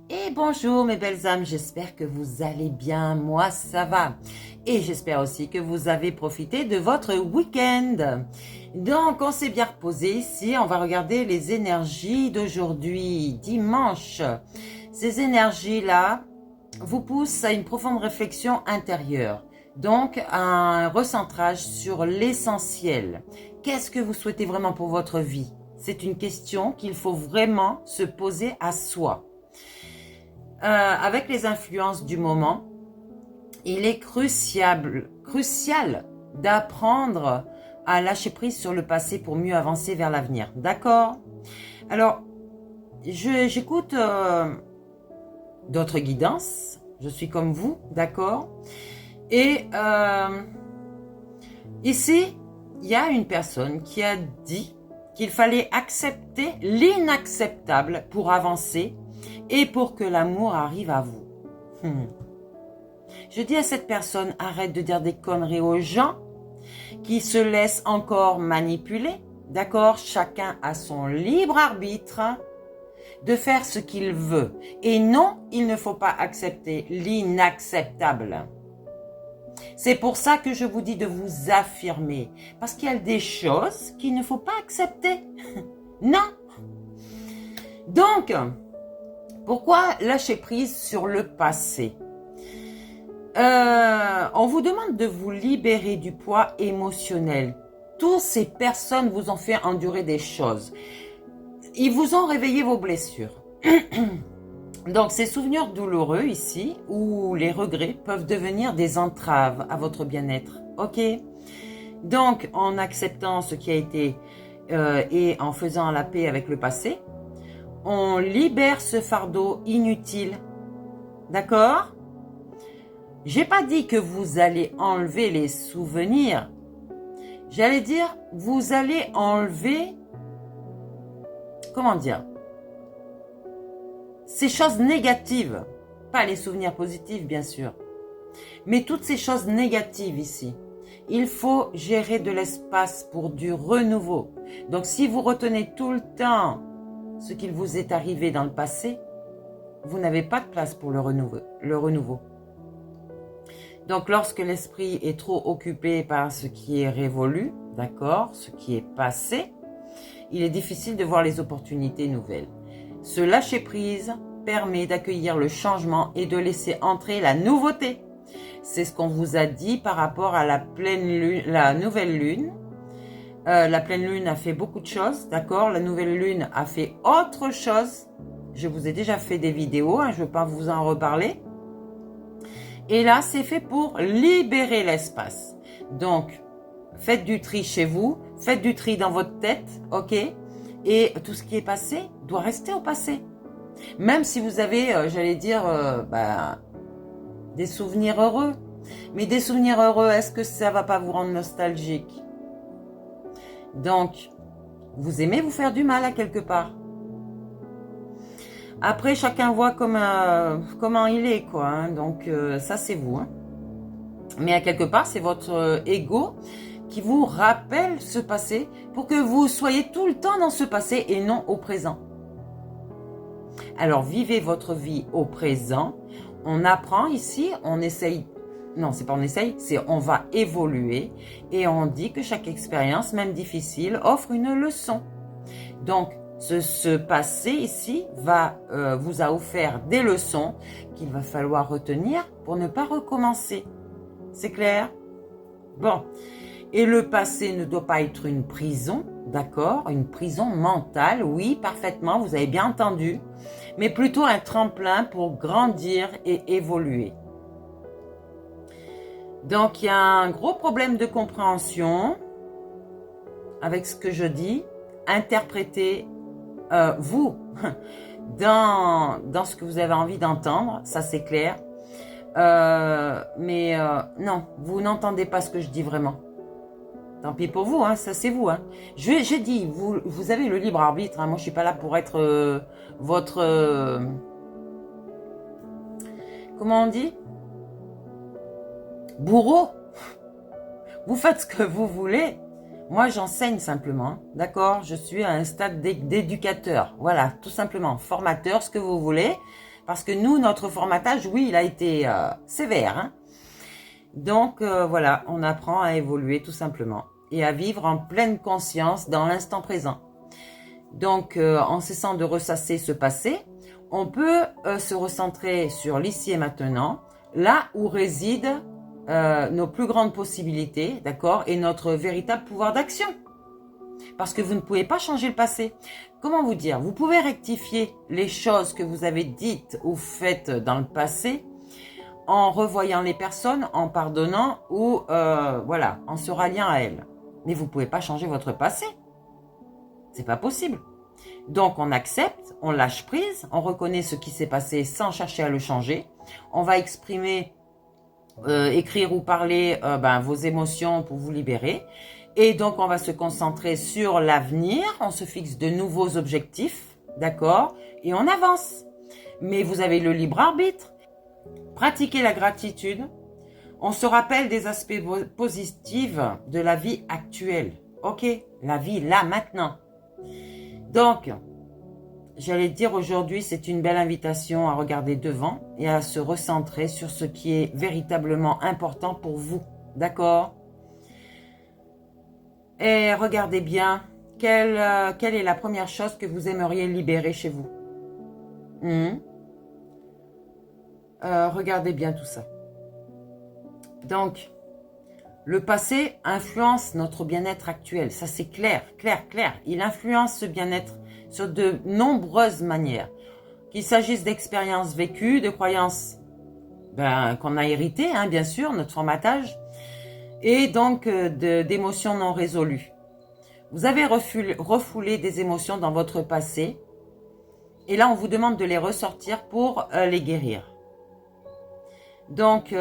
Et bonjour mes belles âmes, j'espère que vous allez bien, moi ça va. Et j'espère aussi que vous avez profité de votre week-end. Donc on s'est bien reposé ici, on va regarder les énergies d'aujourd'hui, dimanche. Ces énergies-là vous poussent à une profonde réflexion intérieure. Donc un recentrage sur l'essentiel. Qu'est-ce que vous souhaitez vraiment pour votre vie? C'est une question qu'il faut vraiment se poser à soi. Avec les influences du moment, il est crucial d'apprendre à lâcher prise sur le passé pour mieux avancer vers l'avenir. D'accord? Alors, j'écoute d'autres guidances. Je suis comme vous, d'accord? Et ici, il y a une personne qui a dit qu'il fallait accepter l'inacceptable pour avancer et pour que l'amour arrive à vous. Je dis à cette personne, arrête de dire des conneries aux gens qui se laissent encore manipuler. D'accord? Chacun a son libre arbitre de faire ce qu'il veut. Et non, il ne faut pas accepter l'inacceptable. C'est pour ça que je vous dis de vous affirmer. Parce qu'il y a des choses qu'il ne faut pas accepter. Non. Donc, pourquoi lâcher prise sur le passé? On vous demande de vous libérer du poids émotionnel. Toutes ces personnes vous ont fait endurer des choses. Ils vous ont réveillé vos blessures. Donc, ces souvenirs douloureux ici, ou les regrets, peuvent devenir des entraves à votre bien-être. Ok? Donc, en acceptant ce qui a été et en faisant la paix avec le passé, on libère ce fardeau inutile. D'accord? J'ai pas dit que vous allez enlever les souvenirs. J'allais dire, vous allez enlever, comment dire, ces choses négatives. Pas les souvenirs positifs, bien sûr. Mais toutes ces choses négatives ici. Il faut gérer de l'espace pour du renouveau. Donc, si vous retenez tout le temps ce qu'il vous est arrivé dans le passé, vous n'avez pas de place pour le renouveau. Donc, lorsque l'esprit est trop occupé par ce qui est révolu, d'accord, ce qui est passé, il est difficile de voir les opportunités nouvelles. Ce lâcher-prise permet d'accueillir le changement et de laisser entrer la nouveauté. C'est ce qu'on vous a dit par rapport à la pleine lune, la nouvelle lune. La pleine lune a fait beaucoup de choses, d'accord? La nouvelle lune a fait autre chose. Je vous ai déjà fait des vidéos, je ne veux pas vous en reparler. Et là, c'est fait pour libérer l'espace. Donc, faites du tri chez vous, faites du tri dans votre tête, ok? Et tout ce qui est passé doit rester au passé. Même si vous avez, j'allais dire, des souvenirs heureux. Mais des souvenirs heureux, est-ce que ça va pas vous rendre nostalgique? Donc, vous aimez vous faire du mal à quelque part. Après, chacun voit comment il est, quoi. Hein. Donc, ça, c'est vous. Hein. Mais à quelque part, c'est votre ego qui vous rappelle ce passé pour que vous soyez tout le temps dans ce passé et non au présent. Alors, vivez votre vie au présent. On apprend ici, on essaye. Non, c'est pas on essaye, c'est on va évoluer. Et on dit que chaque expérience, même difficile, offre une leçon. Donc, ce passé ici vous a offert des leçons qu'il va falloir retenir pour ne pas recommencer. C'est clair? Bon. Et le passé ne doit pas être une prison, d'accord? Une prison mentale, oui, parfaitement, vous avez bien entendu. Mais plutôt un tremplin pour grandir et évoluer. Donc, il y a un gros problème de compréhension avec ce que je dis. Interprétez vous dans ce que vous avez envie d'entendre, ça c'est clair. Mais non, vous n'entendez pas ce que je dis vraiment. Tant pis pour vous, hein, ça c'est vous. Hein. J'ai dit, vous avez le libre arbitre. Hein, moi, je suis pas là pour être votre... comment on dit? Bourreau. Vous faites ce que vous voulez. Moi, j'enseigne simplement, d'accord? Je suis à un stade d'éducateur. Voilà, tout simplement. Formateur, ce que vous voulez. Parce que nous, notre formatage, oui, il a été sévère. Hein. Donc, voilà, on apprend à évoluer tout simplement. Et à vivre en pleine conscience dans l'instant présent. Donc, en cessant de ressasser ce passé, on peut se recentrer sur l'ici et maintenant, là où résident nos plus grandes possibilités, d'accord, et notre véritable pouvoir d'action. Parce que vous ne pouvez pas changer le passé. Comment vous dire? Vous pouvez rectifier les choses que vous avez dites ou faites dans le passé en revoyant les personnes, en pardonnant ou voilà, en se ralliant à elles. Mais vous ne pouvez pas changer votre passé. C'est pas possible. Donc on accepte, on lâche prise, on reconnaît ce qui s'est passé sans chercher à le changer. On va exprimer, écrire ou parler vos émotions pour vous libérer. Et donc, on va se concentrer sur l'avenir. On se fixe de nouveaux objectifs, d'accord? Et on avance. Mais vous avez le libre arbitre. Pratiquez la gratitude. On se rappelle des aspects positifs de la vie actuelle. Ok? La vie là, maintenant. Donc, j'allais dire aujourd'hui, c'est une belle invitation à regarder devant et à se recentrer sur ce qui est véritablement important pour vous. D'accord? Et regardez bien, quelle est la première chose que vous aimeriez libérer chez vous? Regardez bien tout ça. Donc, le passé influence notre bien-être actuel. Ça, c'est clair. Il influence ce bien-être sur de nombreuses manières. Qu'il s'agisse d'expériences vécues, de croyances qu'on a héritées, hein, bien sûr, notre formatage, et donc d'émotions non résolues. Vous avez refoulé des émotions dans votre passé et là on vous demande de les ressortir pour les guérir. Donc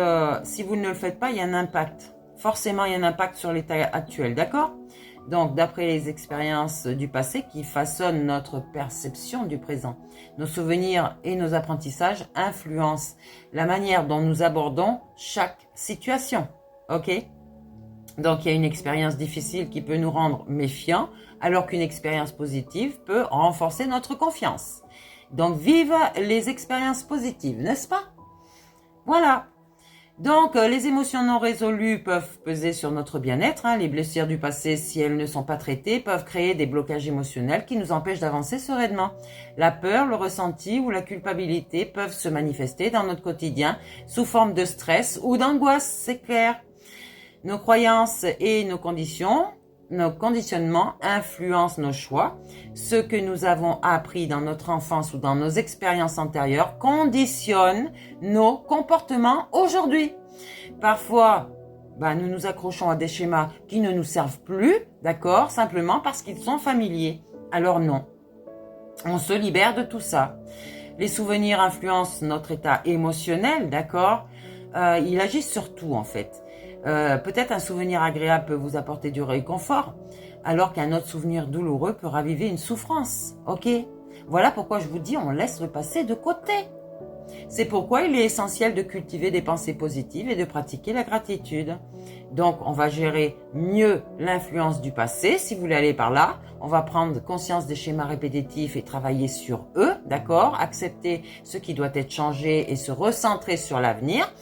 si vous ne le faites pas, il y a un impact. Forcément, il y a un impact sur l'état actuel, d'accord? Donc d'après les expériences du passé qui façonnent notre perception du présent, nos souvenirs et nos apprentissages influencent la manière dont nous abordons chaque situation, ok? Donc, il y a une expérience difficile qui peut nous rendre méfiants, alors qu'une expérience positive peut renforcer notre confiance. Donc, vive les expériences positives, n'est-ce pas? Voilà. Donc, les émotions non résolues peuvent peser sur notre bien-être. Hein. Les blessures du passé, si elles ne sont pas traitées, peuvent créer des blocages émotionnels qui nous empêchent d'avancer sereinement. La peur, le ressenti ou la culpabilité peuvent se manifester dans notre quotidien sous forme de stress ou d'angoisse, c'est clair. Nos croyances et nos conditionnements influencent nos choix. Ce que nous avons appris dans notre enfance ou dans nos expériences antérieures conditionne nos comportements aujourd'hui. Parfois, nous nous accrochons à des schémas qui ne nous servent plus, d'accord, simplement parce qu'ils sont familiers. Alors non, on se libère de tout ça. Les souvenirs influencent notre état émotionnel, d'accord. Il agit sur tout en fait. Peut-être un souvenir agréable peut vous apporter du réconfort, alors qu'un autre souvenir douloureux peut raviver une souffrance. Ok? Voilà pourquoi je vous dis, on laisse le passé de côté. C'est pourquoi il est essentiel de cultiver des pensées positives et de pratiquer la gratitude. Donc, on va gérer mieux l'influence du passé, si vous voulez aller par là. On va prendre conscience des schémas répétitifs et travailler sur eux, d'accord? Accepter ce qui doit être changé et se recentrer sur l'avenir.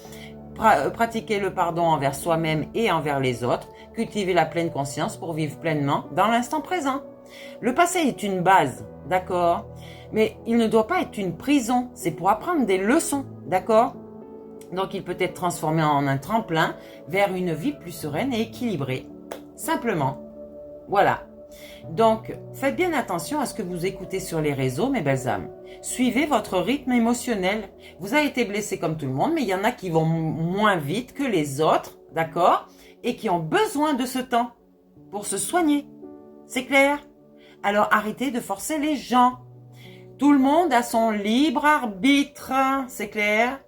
Pratiquer le pardon envers soi-même et envers les autres, cultiver la pleine conscience pour vivre pleinement dans l'instant présent. Le passé est une base, d'accord? Mais il ne doit pas être une prison, c'est pour apprendre des leçons, d'accord? Donc il peut être transformé en un tremplin vers une vie plus sereine et équilibrée. Simplement. Voilà. Donc, faites bien attention à ce que vous écoutez sur les réseaux, mes belles âmes. Suivez votre rythme émotionnel. Vous avez été blessé comme tout le monde, mais il y en a qui vont moins vite que les autres, d'accord? Et qui ont besoin de ce temps pour se soigner. C'est clair? Alors, arrêtez de forcer les gens. Tout le monde a son libre arbitre, c'est clair?